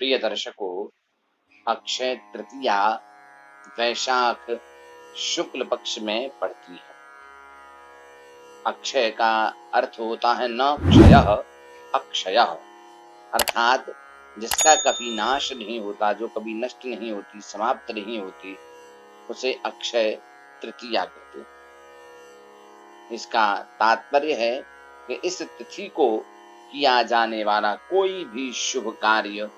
प्रिय दर्शकों, अक्षय तृतीया वैशाख शुक्ल पक्ष में पड़ती है। अक्षय का अर्थ होता है न क्षयः अक्षयः, अर्थात जिसका कभी नाश नहीं होता, जो कभी नष्ट नहीं होती, समाप्त नहीं होती, उसे अक्षय तृतीया कहते हैं। इसका तात्पर्य है कि इस तिथि को किया जाने वाला कोई भी शुभ कार्य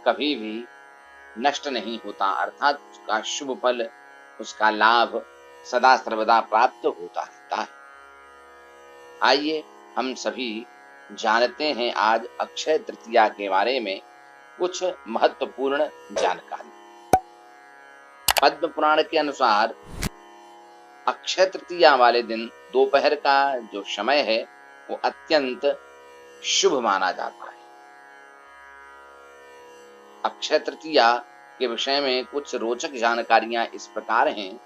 कभी भी नष्ट नहीं होता, अर्थात उसका शुभ फल, उसका लाभ सदा सर्वदा प्राप्त होता रहता है। आइए हम सभी जानते हैं आज अक्षय तृतीया के बारे में कुछ महत्वपूर्ण जानकारी। पद्म पुराण के अनुसार अक्षय तृतीया वाले दिन दोपहर का जो समय है वो अत्यंत शुभ माना जाता है। अक्षय तृतीया के विषय में कुछ रोचक जानकारियां इस प्रकार हैं।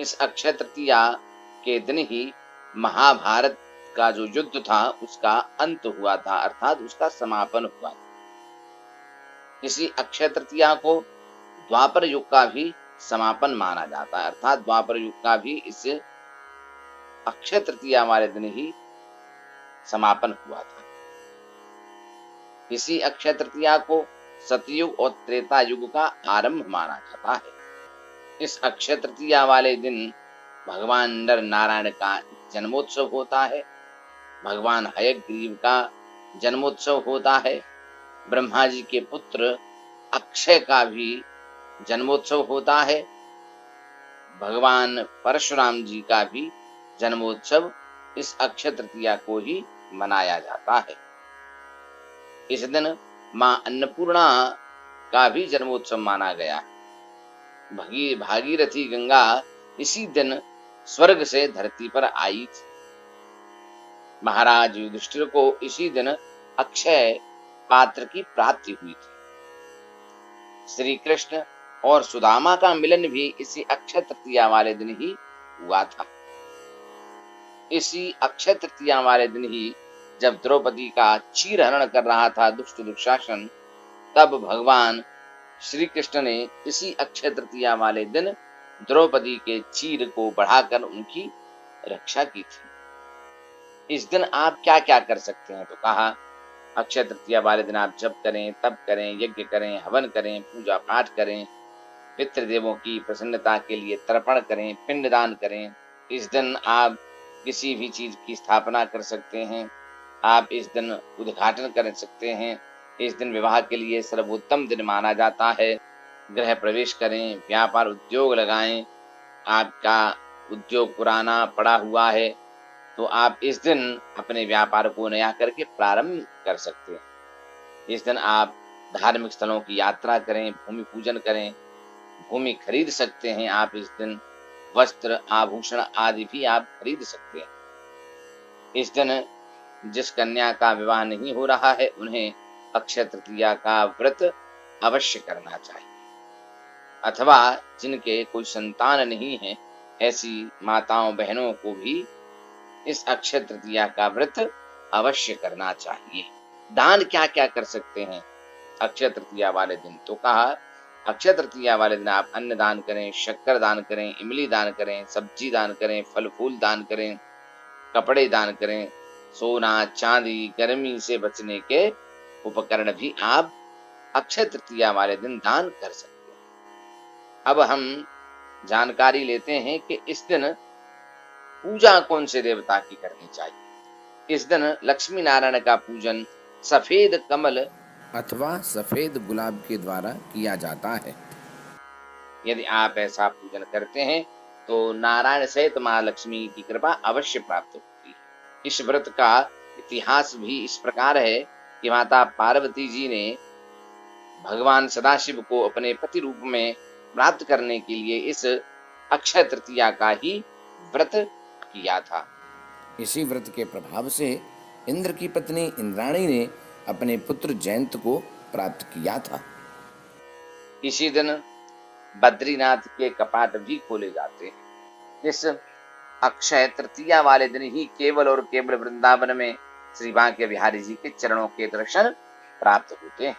इस अक्षय तृतीया के दिन ही महाभारत का जो युद्ध था उसका अंत हुआ था, अर्थात उसका समापन हुआ था। इसी अक्षय तृतीया को द्वापर युग का भी समापन माना जाता है, अर्थात द्वापर युग का भी इस अक्षय तृतीया वाले दिन ही समापन हुआ था। इसी अक्षय तृतीया को सतयुग और त्रेता युग का आरंभ माना जाता है। इस अक्षय तृतीया वाले दिन भगवान नर नारायण का जन्मोत्सव होता है, भगवान हयग्रीव का जन्मोत्सव होता है, ब्रह्मा जी के पुत्र अक्षय का भी जन्मोत्सव होता है, भगवान परशुराम जी का भी जन्मोत्सव इस अक्षय तृतीया को ही मनाया जाता है। इस दिन मां अन्नपूर्णा का भी जन्मोत्सव माना गया है। भागीरथी गंगा इसी दिन स्वर्ग से धरती पर आई थी। महाराज युधिष्ठिर को इसी दिन अक्षय पात्र की प्राप्ति हुई थी। श्री कृष्ण और सुदामा का मिलन भी इसी अक्षय तृतीया वाले दिन ही हुआ था। इसी अक्षय तृतीया वाले दिन ही जब द्रौपदी का चीरहरण कर रहा था दुष्ट दुशासन, तब भगवान श्री कृष्ण ने इसी अक्षय तृतीया वाले दिन द्रौपदी के चीर को बढ़ाकर उनकी रक्षा की थी। इस दिन आप क्या क्या कर सकते हैं, तो कहा अक्षय तृतीया वाले दिन आप जप करें, तप करें, यज्ञ करें, हवन करें, पूजा पाठ करें, पितृदेवों की प्रसन्नता के लिए तर्पण करें, पिंडदान करें। इस दिन आप किसी भी चीज की स्थापना कर सकते हैं, आप इस दिन उद्घाटन कर सकते हैं। इस दिन विवाह के लिए सर्वोत्तम दिन माना जाता है। गृह प्रवेश करें, व्यापार उद्योग लगाएं। आपका उद्योग पुराना पड़ा हुआ है तो आप इस दिन अपने व्यापार को नया करके प्रारंभ कर सकते हैं। इस दिन आप धार्मिक स्थलों की यात्रा करें, भूमि पूजन करें, भूमि खरीद सकते हैं। आप इस दिन वस्त्र, आभूषण आदि भी आप खरीद सकते हैं। इस दिन जिस कन्या का विवाह नहीं हो रहा है उन्हें अक्षय तृतीया का व्रत अवश्य करना चाहिए, अथवा जिनके कोई संतान नहीं है ऐसी माताओं बहनों को भी इस अक्षय तृतीया का व्रत अवश्य करना चाहिए। दान क्या क्या कर सकते हैं अक्षय तृतीया वाले दिन, तो कहा अक्षय तृतीया वाले दिन आप अन्न दान करें, शक्कर दान करें, इमली दान करें, सब्जी दान करें, फल फूल दान करें, कपड़े दान करें, सोना चांदी, गर्मी से बचने के उपकरण भी आप अक्षय तृतीया वाले दिन दान कर सकते हैं। अब हम जानकारी लेते हैं कि इस दिन पूजा कौन से देवता की करनी चाहिए। इस दिन लक्ष्मी नारायण का पूजन सफेद कमल अथवा सफेद गुलाब के द्वारा किया जाता है। यदि आप ऐसा पूजन करते हैं तो नारायण सहित मां लक्ष्मी की कृपा अवश्य प्राप्त होती है। इस व्रत का इतिहास भी इस प्रकार है कि माता पार्वती जी ने भगवान सदाशिव को अपने पति रूप में प्राप्त करने के लिए इस अक्षय तृतीया का ही व्रत किया था। इसी व्रत के प्रभाव से इंद्र की पत्नी इंद्राणी ने अपने पुत्र जयंत को प्राप्त किया था। इसी दिन बद्रीनाथ के कपाट भी खोले जाते हैं। इस अक्षय तृतीया वाले दिन ही केवल और केवल वृंदावन में श्री बांके बिहारी जी के चरणों के दर्शन प्राप्त होते हैं।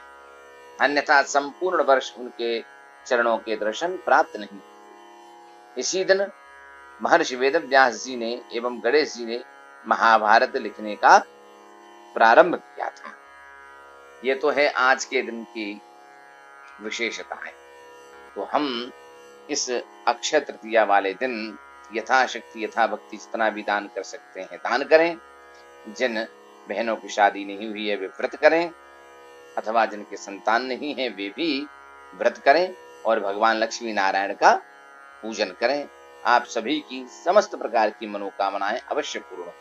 अन्यथा संपूर्ण वर्ष उनके चरणों के दर्शन प्राप्त नहीं। इसी दिन महर्षि वेदव्यास जी ने एवं गणेश जी ने महाभारत लिखने का प्रारंभ किया था। ये तो है आज के दिन की विशेषताएं। तो हम इस अक्षय तृतीया वाले दिन यथाशक्ति यथा भक्ति जितना भी दान कर सकते हैं दान करें। जिन बहनों की शादी नहीं हुई है वे व्रत करें, अथवा जिनके संतान नहीं है वे भी व्रत करें और भगवान लक्ष्मी नारायण का पूजन करें। आप सभी की समस्त प्रकार की मनोकामनाएं अवश्य पूर्ण